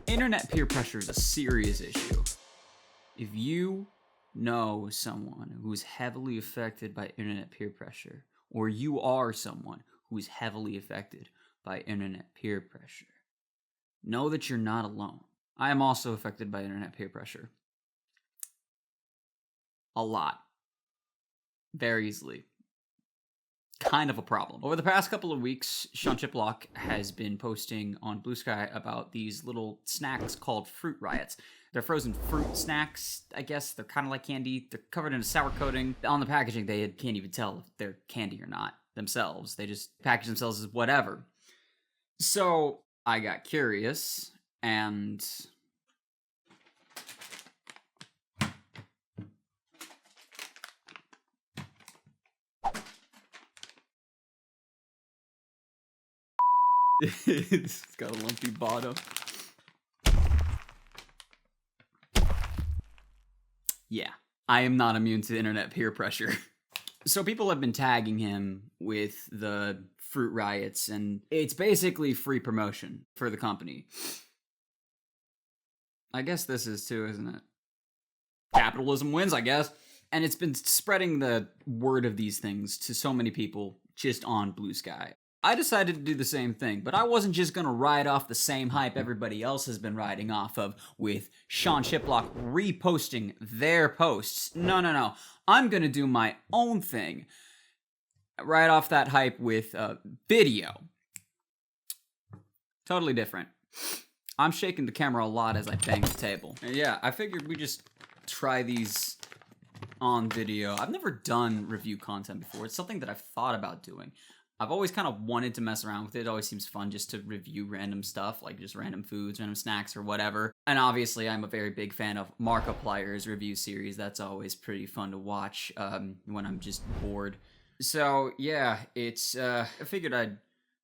Internet peer pressure is a serious issue. If you know someone who is heavily affected by internet peer pressure, or you are someone who is heavily affected by internet peer pressure, know that you're not alone. I am also affected by internet peer pressure. A lot. Very easily. Kind of a problem. Over the past couple of weeks, Sean Chiplock has been posting on Blue Sky about these little snacks called Fruit Riots. They're frozen fruit snacks, I guess. They're kind of like candy. They're covered in a sour coating. On the packaging, they can't even tell if they're candy or not themselves. They just package themselves as whatever. So I got curious and it's got a lumpy bottom. Yeah, I am not immune to internet peer pressure. So people have been tagging him with the Fruit Riots, and it's basically free promotion for the company. I guess this is too, isn't it? Capitalism wins, I guess. And it's been spreading the word of these things to so many people just on Blue Sky. I decided to do the same thing, but I wasn't just gonna ride off the same hype everybody else has been riding off of with Sean Chiplock reposting their posts. No. I'm gonna do my own thing. Right off that hype with video. Totally different. I'm shaking the camera a lot as I bang the table. And yeah, I figured we just try these on video. I've never done review content before. It's something that I've thought about doing. I've always kind of wanted to mess around with it. It always seems fun just to review random stuff, like just random foods, random snacks, or whatever. And obviously, I'm a very big fan of Markiplier's review series. That's always pretty fun to watch when I'm just bored. So, yeah, it's, I figured I'd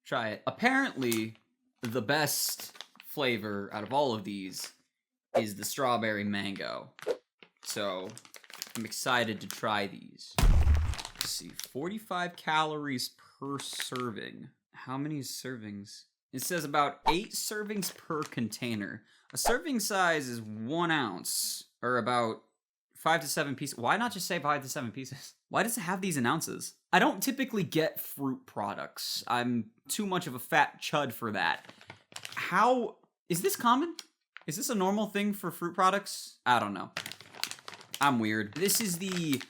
try it. Apparently, the best flavor out of all of these is the strawberry mango. So, I'm excited to try these. Let's see, 45 calories per serving. How many servings? It says about 8 servings per container. A serving size is 1 ounce, or about 5 to 7 pieces. Why not just say 5 to 7 pieces? Why does it have these in ounces? I don't typically get fruit products. I'm too much of a fat chud for that. How is this common? Is this a normal thing for fruit products? I don't know. I'm weird. This is the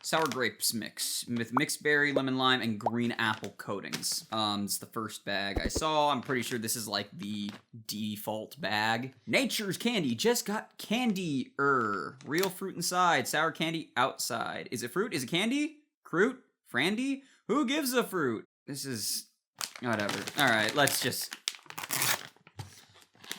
sour grapes mix with mixed berry, lemon lime, and green apple coatings. It's the first bag I saw. I'm pretty sure this is like the default bag. Nature's candy just got candy-er. Real fruit inside, sour candy outside. Is it fruit? Is it candy? Fruit? Frandy? Who gives a fruit? This is whatever. All right, let's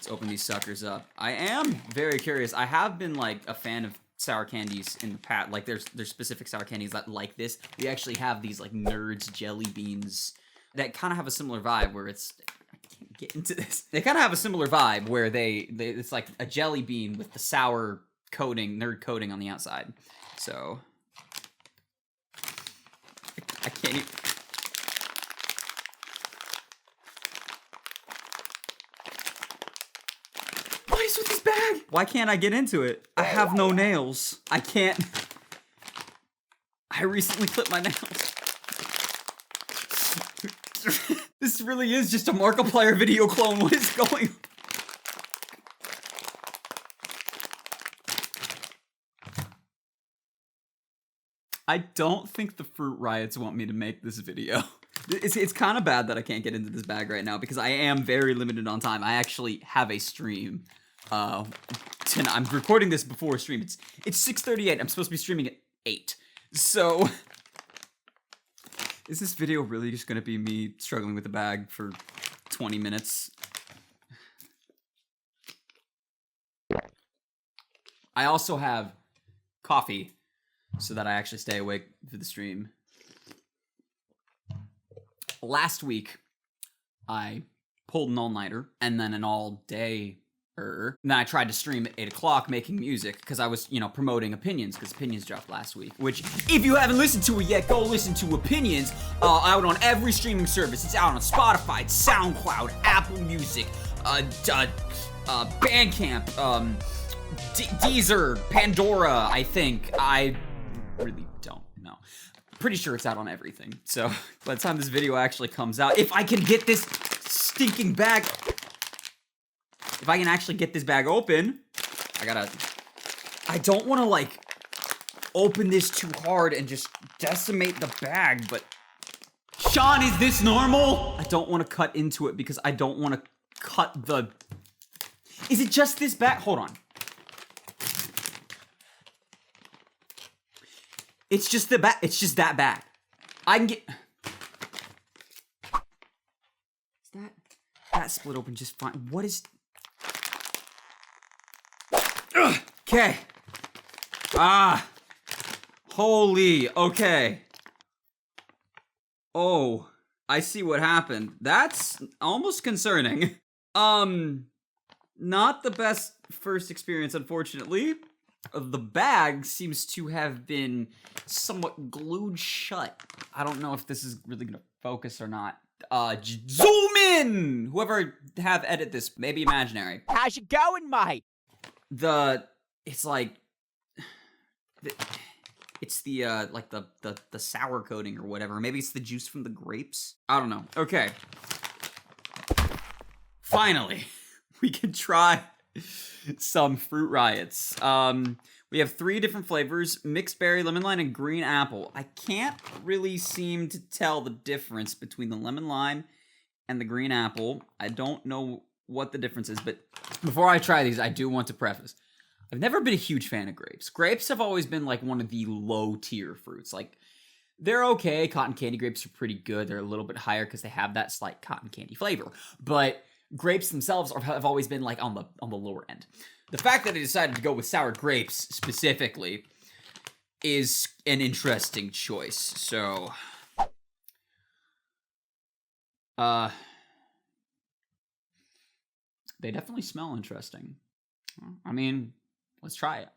open these suckers up. I am very curious. I have been like a fan of sour candies in the past. Like there's specific sour candies that like this. We actually have these like Nerds jelly beans that kind of have a similar vibe where it's, I can't get into this. They kind of have a similar vibe where it's like a jelly bean with the sour coating, nerd coating on the outside. So I can't even. What is with this bag? Why can't I get into it? I have no nails. I can't. I recently clipped my nails. This really is just a Markiplier video clone. What is going on? I don't think the Fruit Riots want me to make this video. It's kind of bad that I can't get into this bag right now because I am very limited on time. I actually have a stream. Tonight. I'm recording this before stream. It's 6:38. I'm supposed to be streaming at 8. So, is this video really just gonna be me struggling with the bag for 20 minutes? I also have coffee so that I actually stay awake for the stream. Last week, I pulled an all-nighter and then an all-day. And then I tried to stream at 8 o'clock making music because I was, promoting Opinions because Opinions dropped last week. Which, if you haven't listened to it yet, go listen to Opinions. Out on every streaming service. It's out on Spotify, SoundCloud, Apple Music, Bandcamp, Deezer, Pandora, I think. I really don't know. Pretty sure it's out on everything. So by the time this video actually comes out, if I can get this stinking bag, if I can actually get this bag open, I don't want to like open this too hard and just decimate the bag, but Sean, is this normal? I don't want to cut into it because I don't want to cut the... Is it just this bag? Hold on. It's just the bag. It's just that bag. I can get... Is that split open just fine? What is... Okay. Holy, okay. Oh, I see what happened. That's almost concerning. Not the best first experience, unfortunately. The bag seems to have been somewhat glued shut. I don't know if this is really gonna focus or not. Zoom in! Whoever have edit this, maybe imaginary. How's it going, mate? It's like... It's the, like, the sour coating or whatever. Maybe it's the juice from the grapes. I don't know. Okay. Finally, we can try some Fruit Riots. We have 3 different flavors: mixed berry, lemon lime, and green apple. I can't really seem to tell the difference between the lemon lime and the green apple. I don't know what the difference is, but before I try these, I do want to preface. I've never been a huge fan of grapes. Grapes have always been like one of the low-tier fruits. Like, they're okay. Cotton candy grapes are pretty good. They're a little bit higher because they have that slight cotton candy flavor. But grapes themselves have always been like on the lower end. The fact that I decided to go with sour grapes specifically is an interesting choice. So, they definitely smell interesting. I mean, let's try it.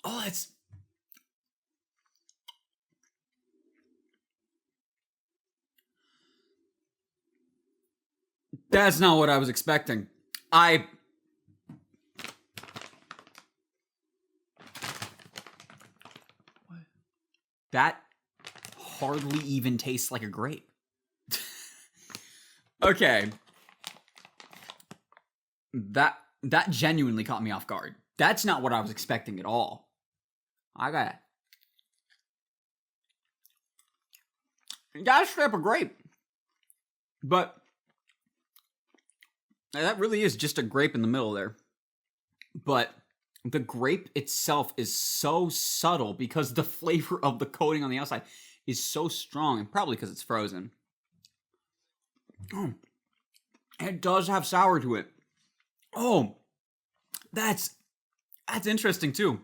Oh, that's not what I was expecting. That hardly even tastes like a grape. Okay. That genuinely caught me off guard. That's not what I was expecting at all. That's straight up a grape. But that really is just a grape in the middle there. But the grape itself is so subtle because the flavor of the coating on the outside is so strong, and probably because it's frozen. It does have sour to it. Oh, that's interesting too.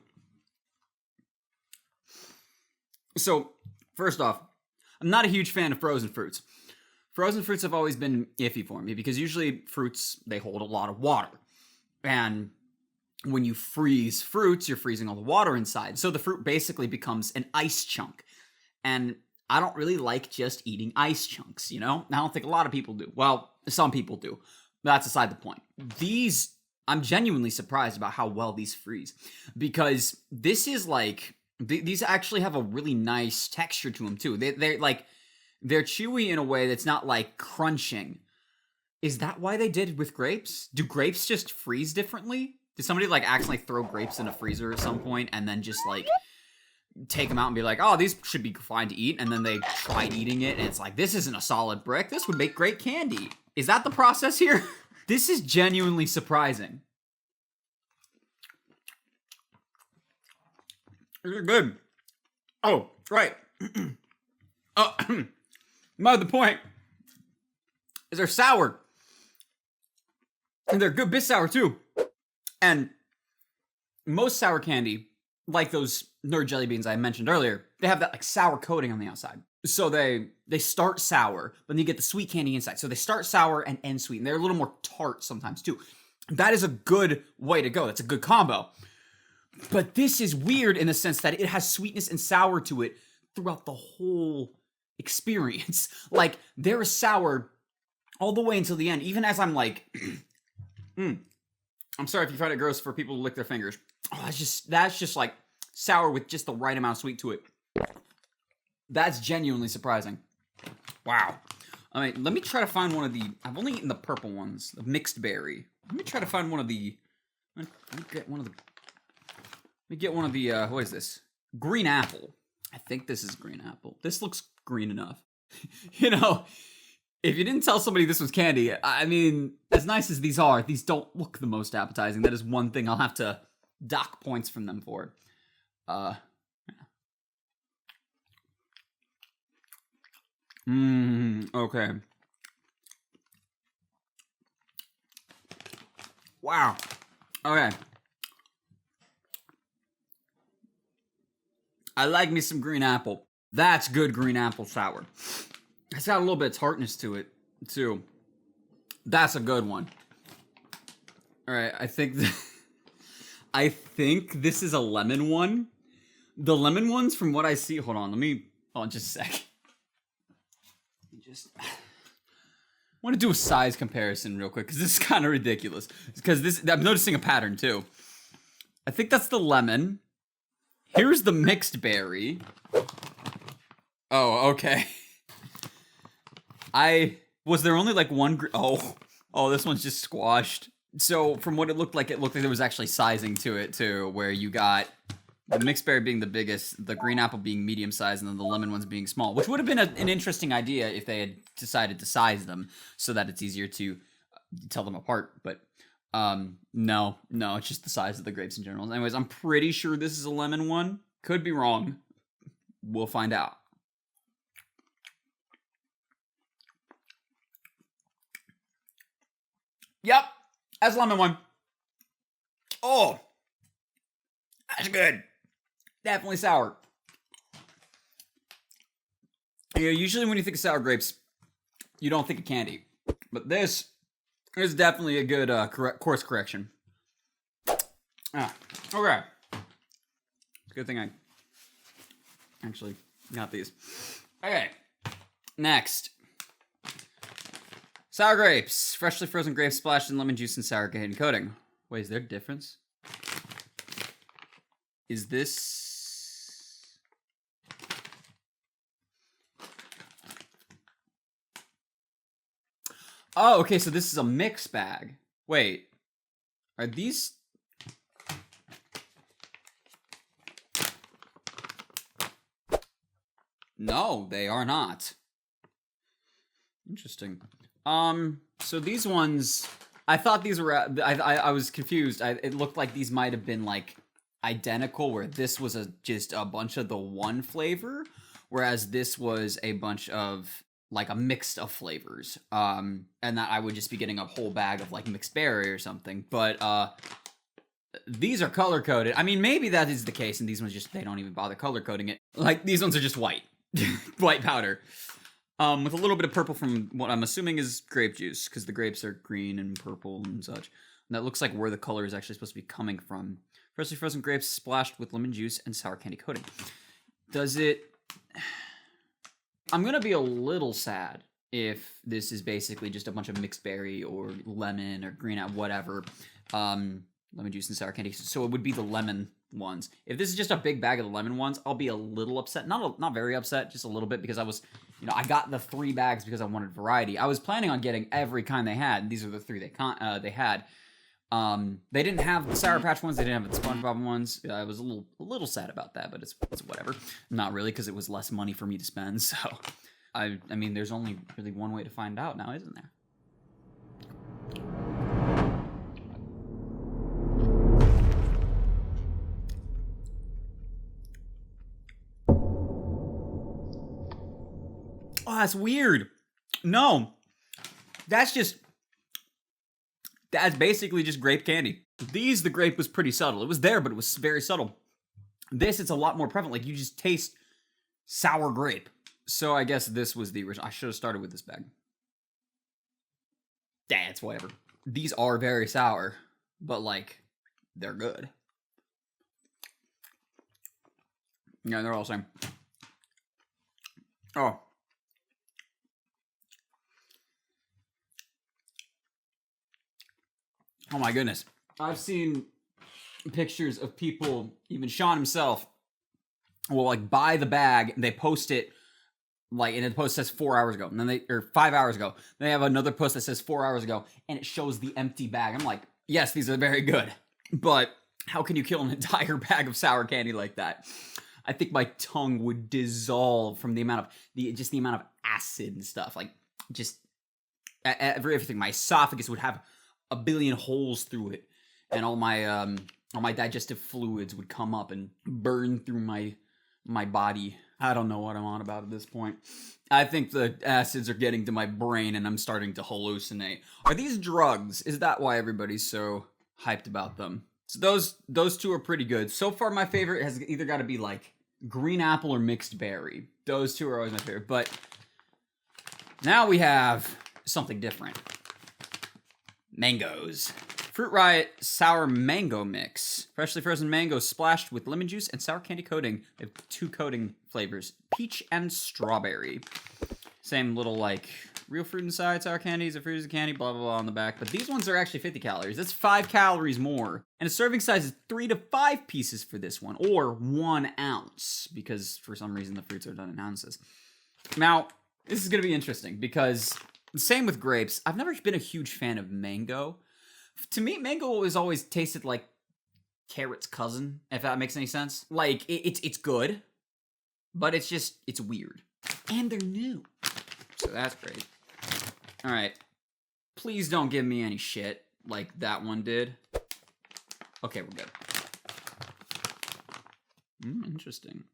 So, first off, I'm not a huge fan of frozen fruits. Frozen fruits have always been iffy for me because usually fruits, they hold a lot of water. And when you freeze fruits, you're freezing all the water inside. So the fruit basically becomes an ice chunk. And I don't really like just eating ice chunks, you know? I don't think a lot of people do. Well, some people do. That's aside the point. I'm genuinely surprised about how well these freeze. Because this is like... These actually have a really nice texture to them, too. They're chewy in a way that's not, like, crunching. Is that why they did it with grapes? Do grapes just freeze differently? Did somebody, like, accidentally throw grapes in a freezer at some point and then just, like, take them out and be like, oh, these should be fine to eat, and then they tried eating it, and it's like, this isn't a solid brick. This would make great candy. Is that the process here? This is genuinely surprising. These are good. Oh, right. The point is they're sour. And they're good bit sour, too. And most sour candy, like those Nerd jelly beans I mentioned earlier, they have that, like, sour coating on the outside. So they start sour, but then you get the sweet candy inside. So they start sour and end sweet, and they're a little more tart sometimes too. That is a good way to go. That's a good combo. But this is weird in the sense that it has sweetness and sour to it throughout the whole experience. Like, there is sour all the way until the end, even as I'm like, I'm sorry if you find it gross for people to lick their fingers. Oh, that's just like sour with just the right amount of sweet to it. That's genuinely surprising. Wow. I mean, let me try to find one of the... I've only eaten the purple ones, the mixed berry. Let me try to find one of the... Let me get one of the... what is this? Green apple. I think this is green apple. This looks green enough. You know, if you didn't tell somebody this was candy, I mean, as nice as these are, these don't look the most appetizing. That is one thing I'll have to dock points from them for. Okay. Wow. Okay. I like me some green apple. That's good green apple sour. It's got a little bit of tartness to it, too. That's a good one. Alright, I think this is a lemon one. The lemon ones, from what I see... Hold on, just a sec. I want to do a size comparison real quick, because this is kind of ridiculous. Because I'm noticing a pattern, too. I think that's the lemon. Here's the mixed berry. Oh, okay. Was there only like one... Oh, this one's just squashed. So, from what it looked like there was actually sizing to it, too, where you got... The mixed berry being the biggest, the green apple being medium sized, and then the lemon ones being small, which would have been an interesting idea if they had decided to size them so that it's easier to tell them apart. But no, it's just the size of the grapes in general. Anyways, I'm pretty sure this is a lemon one. Could be wrong. We'll find out. Yep, that's lemon one. Oh, that's good. Definitely sour. Yeah, usually when you think of sour grapes, you don't think of candy. But this is definitely a good course correction. Okay. It's a good thing I actually got these. Okay. Next. Sour grapes. Freshly frozen grapes splashed in lemon juice and sour candy coating. Wait, is there a difference? Is this... Oh, okay, so this is a mix bag. Wait. Are these... No, they are not. Interesting. So these ones... I thought these were... I was confused. It looked like these might have been, like, identical, where this was just a bunch of the one flavor, whereas this was a bunch of... like a mix of flavors, and that I would just be getting a whole bag of like mixed berry or something. But these are color coded. I mean, maybe that is the case, and these ones just they don't even bother color coding it. Like these ones are just white, white powder, with a little bit of purple from what I'm assuming is grape juice, because the grapes are green and purple and such. And that looks like where the color is actually supposed to be coming from. Freshly frozen grapes splashed with lemon juice and sour candy coating. Does it? I'm going to be a little sad if this is basically just a bunch of mixed berry or lemon or green apple, whatever, lemon juice and sour candy. So it would be the lemon ones. If this is just a big bag of the lemon ones, I'll be a little upset. Not very upset, just a little bit, because I was, I got the 3 bags because I wanted variety. I was planning on getting every kind they had. These are the 3 they had. They didn't have the Sour Patch ones. They didn't have the SpongeBob ones. I was a little sad about that, but it's whatever. Not really, because it was less money for me to spend. So, I mean, there's only really one way to find out now, isn't there? Oh, that's weird. No, that's basically just grape candy. The grape was pretty subtle. It was there, but it was very subtle. This, it's a lot more prevalent. Like, you just taste sour grape. So I guess this was the original. I should have started with this bag. It's whatever. These are very sour, but like, they're good. Yeah, they're all the same. Oh. Oh my goodness. I've seen pictures of people, even Sean himself, will like buy the bag and they post it like, and the post says 4 hours ago, and then or 5 hours ago. Then they have another post that says 4 hours ago, and it shows the empty bag. I'm like, yes, these are very good, but how can you kill an entire bag of sour candy like that? I think my tongue would dissolve from the amount of the amount of acid and stuff. Like, just everything. My esophagus would have a billion holes through it, and all my digestive fluids would come up and burn through my body. I don't know what I'm on about at this point. I think the acids are getting to my brain and I'm starting to hallucinate. Are these drugs? Is that why everybody's so hyped about them? So those two are pretty good. So far, my favorite has either got to be like green apple or mixed berry. Those two are always my favorite. But now we have something different. Mangoes. Fruit Riot Sour Mango Mix. Freshly frozen mango splashed with lemon juice and sour candy coating. They have two coating flavors, peach and strawberry. Same little like real fruit inside, sour candies, a fruit is a candy, blah, blah, blah on the back. But these ones are actually 50 calories. That's 5 calories more. And a serving size is 3 to 5 pieces for this one, or 1 ounce, because for some reason the fruits are done in ounces. Now, this is going to be interesting because same with grapes. I've never been a huge fan of mango. To me, mango has always tasted like carrot's cousin, if that makes any sense. Like, it's good, but it's weird. And they're new. So that's great. All right. Please don't give me any shit like that one did. Okay, we're good. Interesting.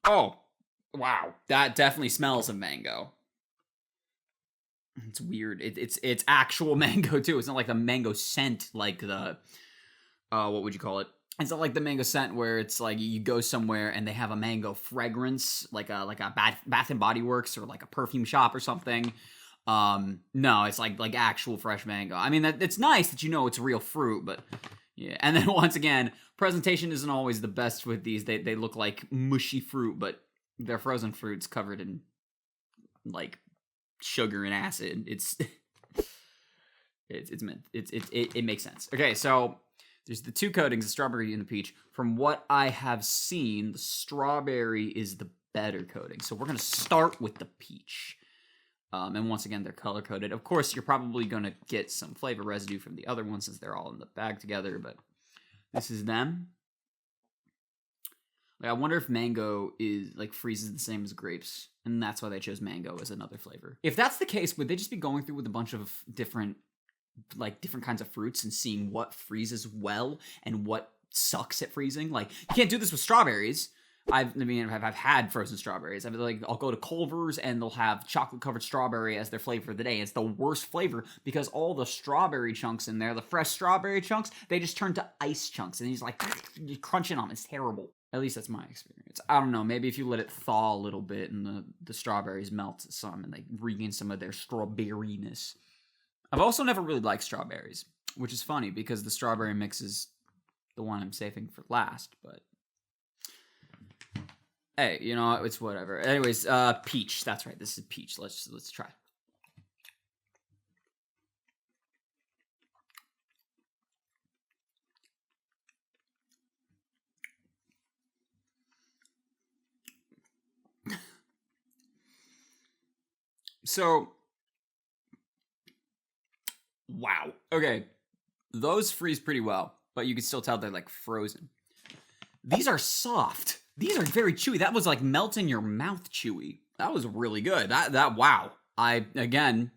Oh, wow. That definitely smells of mango. It's weird. It's actual mango too. It's not like the mango scent like the what would you call it? It's not like the mango scent where it's like you go somewhere and they have a mango fragrance like a Bath and Body Works or like a perfume shop or something. No, it's like actual fresh mango. I mean, it's nice that you know it's real fruit, but yeah. And then once again, presentation isn't always the best with these. They look like mushy fruit, but they're frozen fruits covered in like sugar and acid. It makes sense. Okay, so there's the two coatings, the strawberry and the peach. From what I have seen, the strawberry is the better coating. So we're gonna start with the peach. And once again, they're color coded. Of course, you're probably gonna get some flavor residue from the other ones since they're all in the bag together, but this is them. Like, I wonder if mango is like freezes the same as grapes, and that's why they chose mango as another flavor. If that's the case, would they just be going through with a bunch of different kinds of fruits and seeing what freezes well and what sucks at freezing? Like, you can't do this with strawberries. I've had frozen strawberries. I'll go to Culver's and they'll have chocolate covered strawberry as their flavor of the day. It's the worst flavor because all the strawberry chunks in there, the fresh strawberry chunks, they just turn to ice chunks, and he's like you crunching on them. It's terrible. At least that's my experience. I don't know. Maybe if you let it thaw a little bit and the strawberries melt some and they regain some of their strawberryness. I've also never really liked strawberries, which is funny because the strawberry mix is the one I'm saving for last, but hey, you know, it's whatever. Anyways, peach. That's right. This is peach. Let's try. So, wow. Okay. Those freeze pretty well, but you can still tell they're like frozen. These are soft. These are very chewy. That was like melt in your mouth chewy. That was really good. Wow. I, again,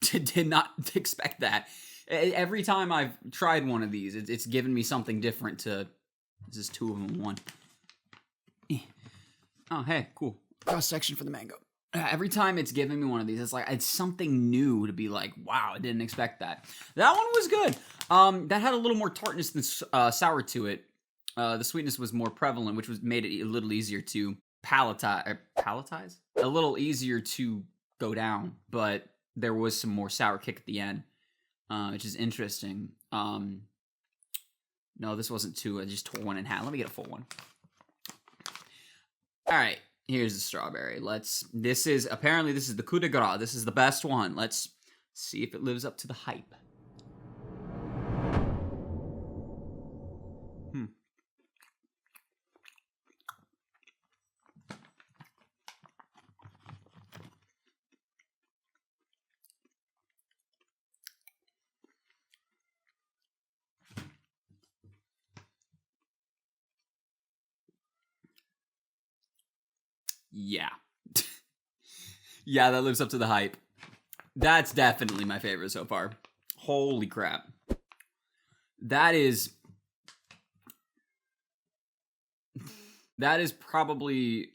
did not expect that. Every time I've tried one of these, it's given me something different to... This is 2 of them in 1. Oh, hey, cool. Cross section for the mango. Every time it's given me one of these, it's like it's something new to be like, wow, I didn't expect that. That one was good. That had a little more tartness than sour to it. The sweetness was more prevalent, which made it a little easier to palletize? A little easier to go down, but there was some more sour kick at the end, which is interesting. No, this wasn't two. I just tore one in half. Let me get a full one. All right, here's the strawberry. This is the coup de grace. This is the best one. Let's see if it lives up to the hype. Yeah. Yeah, that lives up to the hype. That's definitely my favorite so far. Holy crap. That is probably,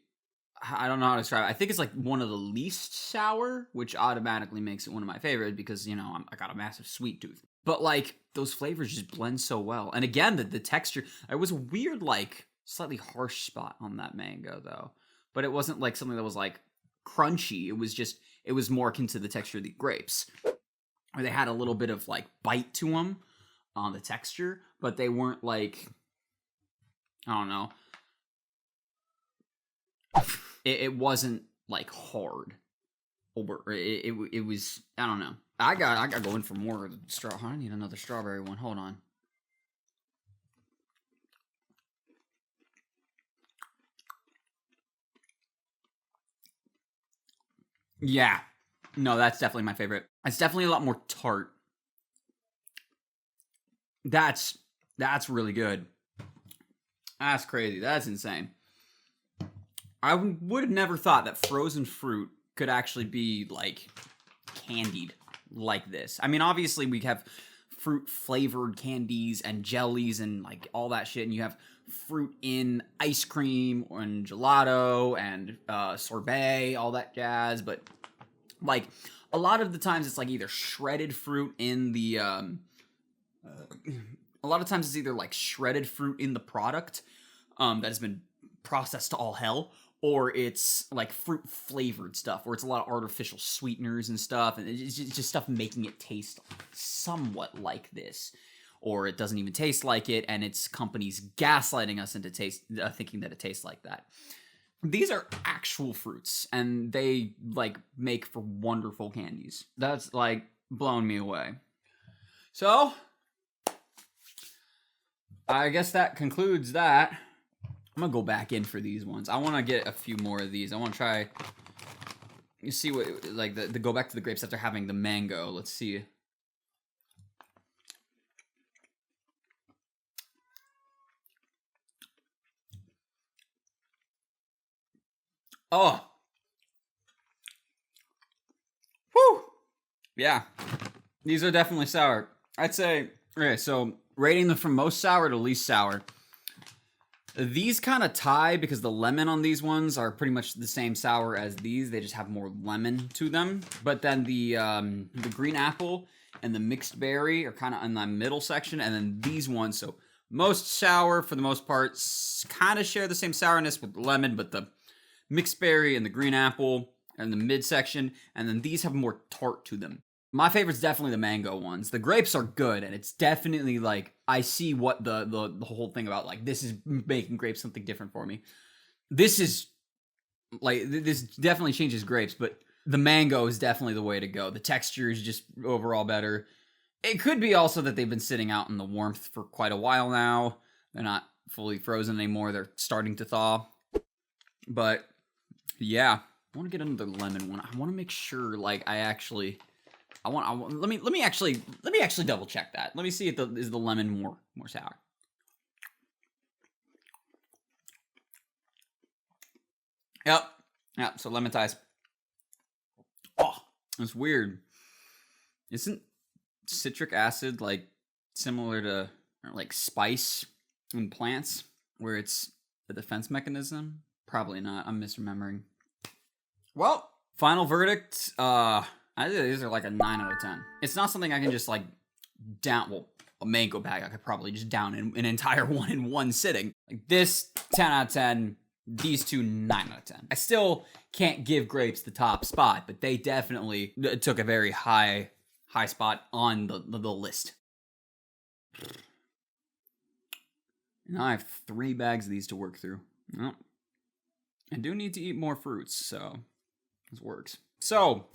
I don't know how to describe it. I think it's like one of the least sour, which automatically makes it one of my favorites because, you know, I got a massive sweet tooth. But like those flavors just blend so well. And again, the texture, it was a weird, like slightly harsh spot on that mango though. But it wasn't like something that was like crunchy. It was more akin to the texture of the grapes, where they had a little bit of like bite to them on the texture, but they weren't like, I don't know. It wasn't like hard, or it was, I don't know. I got going for more straw. I need another strawberry one. Hold on. Yeah. No, that's definitely my favorite. It's definitely a lot more tart. That's really good. That's crazy. That's insane. I would have never thought that frozen fruit could actually be, like, candied like this. I mean, obviously, we have fruit-flavored candies and jellies and, like, all that shit, and you have fruit in ice cream and gelato and sorbet, all that jazz, but, like, a lot of the times it's, like, either shredded fruit in the, a lot of times it's either, like, shredded fruit in the product that has been processed to all hell, or it's like fruit flavored stuff, where it's a lot of artificial sweeteners and stuff, and it's just stuff making it taste somewhat like this, or it doesn't even taste like it, and it's companies gaslighting us into thinking that it tastes like that. These are actual fruits, and they like make for wonderful candies. That's like blown me away. So, I guess that concludes that. I'm gonna go back in for these ones. I want to get a few more of these. I want to try. You see what, like, the go back to the grapes after having the mango. Let's see. Oh. Whew. Yeah. These are definitely sour. I'd say, okay, so rating them from most sour to least sour. These kind of tie because the lemon on these ones are pretty much the same sour as these. They just have more lemon to them. But then the green apple and the mixed berry are kind of in the middle section. And then these ones, so most sour for the most part, kind of share the same sourness with the lemon, but the mixed berry and the green apple are in the mid section. And then these have more tart to them. My favorite's definitely the mango ones. The grapes are good, and it's definitely, like, I see what the whole thing about, like, this is making grapes something different for me. This is, like, this definitely changes grapes, but the mango is definitely the way to go. The texture is just overall better. It could be also that they've been sitting out in the warmth for quite a while now. They're not fully frozen anymore. They're starting to thaw. But, yeah. I want to get another lemon one. I want to make sure, like, let me actually double check that. Let me see if is the lemon more sour. Yep. So lemon ties. Oh, that's weird. Isn't citric acid like similar to like spice in plants, where it's a defense mechanism? Probably not. I'm misremembering. Well, final verdict. These are like a 9 out of 10. It's not something I can just like down. Well, a mango bag I could probably just down an entire one in one sitting. Like this, 10 out of 10. These two, 9 out of 10. I still can't give grapes the top spot, but they definitely took a very high spot on the list. Now I have 3 bags of these to work through. Well, I do need to eat more fruits, so this works. So,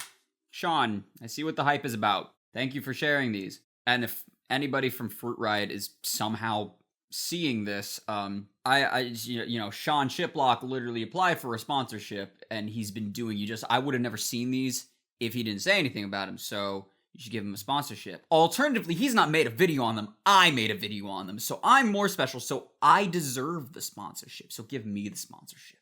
Sean, I see what the hype is about. Thank you for sharing these. And if anybody from Fruit Riot is somehow seeing this, Sean Shiplock literally applied for a sponsorship, and he's been doing I would have never seen these if he didn't say anything about him, so you should give him a sponsorship. Alternatively, he's not made a video on them, I made a video on them, so I'm more special, so I deserve the sponsorship, so give me the sponsorship.